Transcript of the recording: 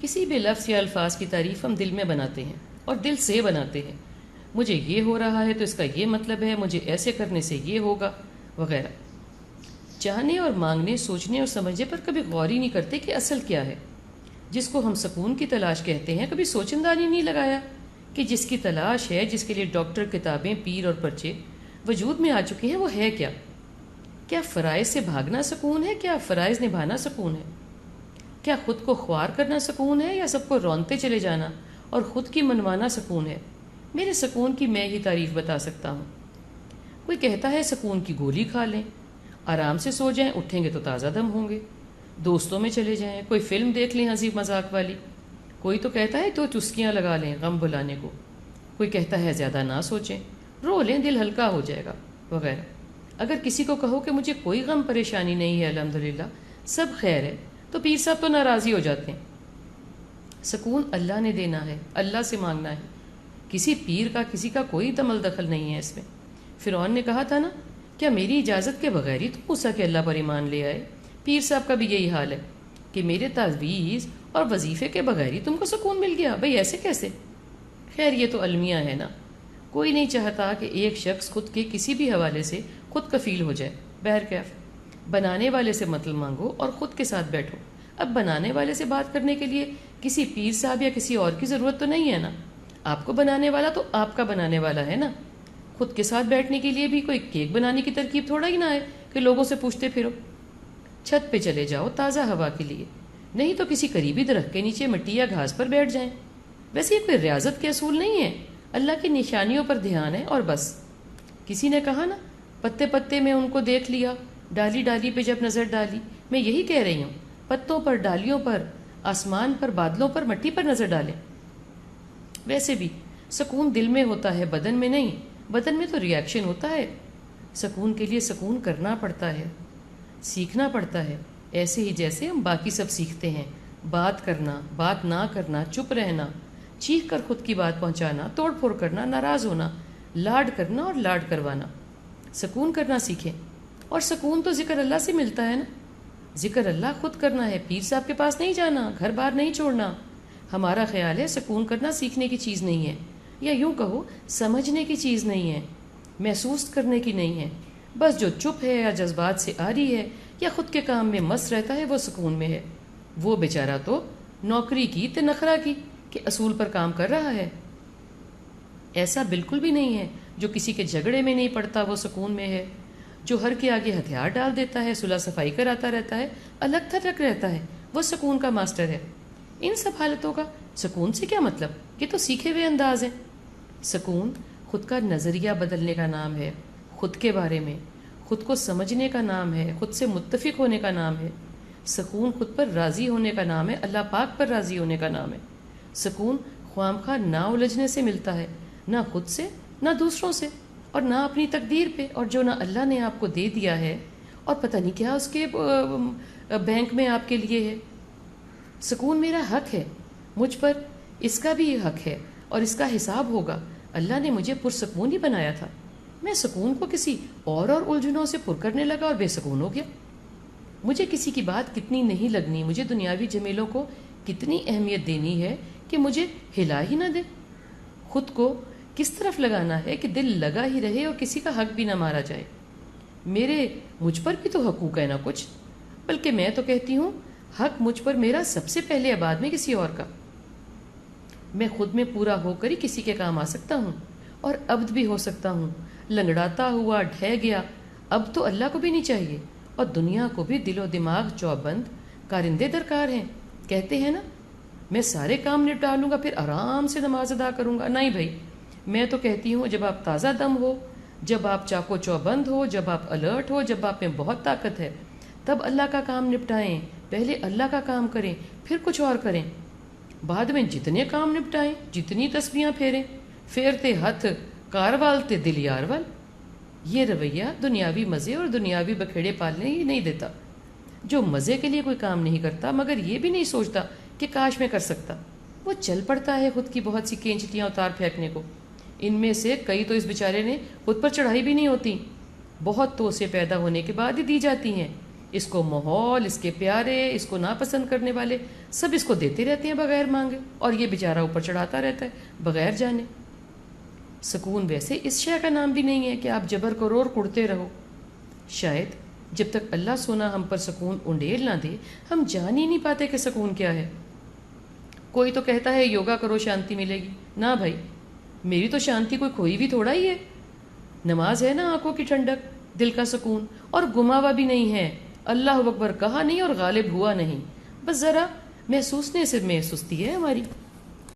کسی بھی لفظ یا الفاظ کی تعریف ہم دل میں بناتے ہیں اور دل سے بناتے ہیں. مجھے یہ ہو رہا ہے تو اس کا یہ مطلب ہے، مجھے ایسے کرنے سے یہ ہوگا وغیرہ. چاہنے اور مانگنے، سوچنے اور سمجھنے پر کبھی غور ہی نہیں کرتے کہ اصل کیا ہے. جس کو ہم سکون کی تلاش کہتے ہیں، کبھی سوچندانی نہیں لگایا کہ جس کی تلاش ہے، جس کے لیے ڈاکٹر، کتابیں، پیر اور پرچے وجود میں آ چکے ہیں، وہ ہے کیا؟ کیا فرائض سے بھاگنا سکون ہے؟ کیا فرائض نبھانا سکون ہے؟ کیا خود کو خوار کرنا سکون ہے یا سب کو رونتے چلے جانا اور خود کی منوانا سکون ہے؟ میرے سکون کی میں ہی تعریف بتا سکتا ہوں. کوئی کہتا ہے سکون کی گولی کھا لیں، آرام سے سو جائیں، اٹھیں گے تو تازہ دم ہوں گے، دوستوں میں چلے جائیں، کوئی فلم دیکھ لیں ہنسی مذاق والی. کوئی تو کہتا ہے تو چسکیاں لگا لیں غم بلانے کو. کوئی کہتا ہے زیادہ نہ سوچیں، رو لیں دل ہلکا ہو جائے گا وغیرہ. اگر کسی کو کہو کہ مجھے کوئی غم پریشانی نہیں ہے، الحمدللہ سب خیر ہے، تو پیر صاحب تو ناراضی ہو جاتے ہیں. سکون اللہ نے دینا ہے، اللہ سے مانگنا ہے. کسی پیر کا، کسی کا کوئی دخل دخل نہیں ہے اس میں. فرعون نے کہا تھا نا، کیا میری اجازت کے بغیر ہی تو موسیٰ کے اللہ پر ایمان لے آئے؟ پیر صاحب کا بھی یہی حال ہے کہ میرے تعویذ اور وظیفے کے بغیر ہی تم کو سکون مل گیا. بھئی ایسے کیسے؟ خیر یہ تو المیہ ہے نا. کوئی نہیں چاہتا کہ ایک شخص خود کے کسی بھی حوالے سے خود کفیل ہو جائے. بہرکیف بنانے والے سے مطلب مانگو اور خود کے ساتھ بیٹھو. اب بنانے والے سے بات کرنے کے لیے کسی پیر صاحب یا کسی اور کی ضرورت تو نہیں ہے نا. آپ کو بنانے والا تو آپ کا بنانے والا ہے نا. خود کے ساتھ بیٹھنے کے لیے بھی کوئی کیک بنانے کی ترکیب تھوڑا ہی نہ ہے کہ لوگوں سے پوچھتے پھرو. چھت پہ چلے جاؤ تازہ ہوا کے لیے، نہیں تو کسی قریبی درخت کے نیچے مٹی یا گھاس پر بیٹھ جائیں. ویسے یہ کوئی ریاضت کے اصول نہیں ہے، اللہ کی نشانیوں پر دھیان ہے اور بس. کسی نے کہا نا، پتے پتے میں ان کو دیکھ لیا، ڈالی ڈالی پہ جب نظر ڈالی. میں یہی کہہ رہی ہوں، پتوں پر، ڈالیوں پر، آسمان پر، بادلوں پر، مٹی پر نظر ڈالیں. ویسے بھی سکون دل میں ہوتا ہے، بدن میں نہیں. بدن میں تو ریاکشن ہوتا ہے. سکون کے لیے سکون کرنا پڑتا ہے، سیکھنا پڑتا ہے. ایسے ہی جیسے ہم باقی سب سیکھتے ہیں، بات کرنا، بات نہ کرنا، چپ رہنا، چیخ کر خود کی بات پہنچانا، توڑ پھوڑ کرنا، ناراض ہونا، لاڈ کرنا اور لاڈ کروانا. سکون کرنا سیکھیں. اور سکون تو ذکر اللہ سے ملتا ہے نا. ذکر اللہ خود کرنا ہے، پیر صاحب کے پاس نہیں جانا، گھر بار نہیں چھوڑنا. ہمارا خیال ہے سکون کرنا سیکھنے کی چیز نہیں ہے، یا یوں کہو سمجھنے کی چیز نہیں ہے، محسوس کرنے کی نہیں ہے. بس جو چپ ہے یا جذبات سے آ رہی ہے یا خود کے کام میں مست رہتا ہے وہ سکون میں ہے. وہ بیچارہ تو نوکری کی تے نخرہ کی کہ اصول پر کام کر رہا ہے. ایسا بالکل بھی نہیں ہے. جو کسی کے جھگڑے میں نہیں پڑتا وہ سکون میں ہے. جو ہر کے آگے ہتھیار ڈال دیتا ہے، صلح صفائی کراتا رہتا ہے، الگ تھلگ رہتا ہے، وہ سکون کا ماسٹر ہے. ان سب حالتوں کا سکون سے کیا مطلب؟ یہ تو سیکھے ہوئے انداز ہیں. سکون خود کا نظریہ بدلنے کا نام ہے، خود کے بارے میں خود کو سمجھنے کا نام ہے، خود سے متفق ہونے کا نام ہے. سکون خود پر راضی ہونے کا نام ہے، اللہ پاک پر راضی ہونے کا نام ہے. سکون خواہ خواہ نہ الجھنے سے ملتا ہے، نہ خود سے، نہ دوسروں سے، اور نہ اپنی تقدیر پہ. اور جو نہ اللہ نے آپ کو دے دیا ہے اور پتہ نہیں کیا اس کے بینک میں آپ کے لیے ہے. سکون میرا حق ہے، مجھ پر اس کا بھی حق ہے اور اس کا حساب ہوگا. اللہ نے مجھے پرسکون ہی بنایا تھا. میں سکون کو کسی اور الجھنوں سے پر کرنے لگا اور بے سکون ہو گیا. مجھے کسی کی بات کتنی نہیں لگنی، مجھے دنیاوی جمیلوں کو کتنی اہمیت دینی ہے کہ مجھے ہلا ہی نہ دے. خود کو کس طرف لگانا ہے کہ دل لگا ہی رہے اور کسی کا حق بھی نہ مارا جائے. مجھ پر بھی تو حقوق ہے نا کچھ. بلکہ میں تو کہتی ہوں حق مجھ پر میرا سب سے پہلے، بعد میں کسی اور کا. میں خود میں پورا ہو کر ہی کسی کے کام آ سکتا ہوں اور عبد بھی ہو سکتا ہوں. لنگڑاتا ہوا ڈھہ گیا اب تو اللہ کو بھی نہیں چاہیے اور دنیا کو بھی دل و دماغ چوبند کارندے درکار ہیں. کہتے ہیں نا میں سارے کام نپٹا لوں گا پھر آرام سے نماز ادا کروں گا. نہیں بھائی، میں تو کہتی ہوں جب آپ تازہ دم ہو، جب آپ چاقو چوبند ہو، جب آپ الرٹ ہو، جب آپ میں بہت طاقت ہے، تب اللہ کا کام نپٹائیں. پہلے اللہ کا کام کریں پھر کچھ اور کریں. بعد میں جتنے کام نپٹائیں، جتنی تسبیحاں پھیریں، پھیرتے ہتھ کاروالتے دل یاروال. یہ رویہ دنیاوی مزے اور دنیاوی بکھیڑے پالنے ہی نہیں دیتا. جو مزے کے لیے کوئی کام نہیں کرتا مگر یہ بھی نہیں سوچتا کہ کاش میں کر سکتا، وہ چل پڑتا ہے خود کی بہت سی کینچٹیاں اتار پھینکنے کو. ان میں سے کئی تو اس بیچارے نے خود پر چڑھائی بھی نہیں ہوتی، بہت تو اسے پیدا ہونے کے بعد ہی دی جاتی ہیں. اس کو ماحول، اس کے پیارے، اس کو ناپسند کرنے والے سب اس کو دیتے رہتے ہیں بغیر مانگے، اور یہ بیچارہ اوپر چڑھاتا رہتا ہے بغیر جانے۔ سکون ویسے اس شے کا نام بھی نہیں ہے کہ آپ جبر کرو اور کڑتے رہو۔ شاید جب تک اللہ سونا ہم پر سکون انڈیل نہ دے ہم جان ہی نہیں پاتے کہ سکون کیا ہے۔ کوئی تو کہتا ہے یوگا کرو شانتی ملے گی، نہ بھائی، میری تو شانتی کوئی کھوئی بھی تھوڑا ہی ہے۔ نماز ہے نا آنکھوں کی ٹھنڈک، دل کا سکون، اور گما ہوا بھی نہیں ہے، اللہ اکبر کہا نہیں اور غالب ہوا نہیں، بس ذرا محسوسنے سے میں سستی ہے ہماری۔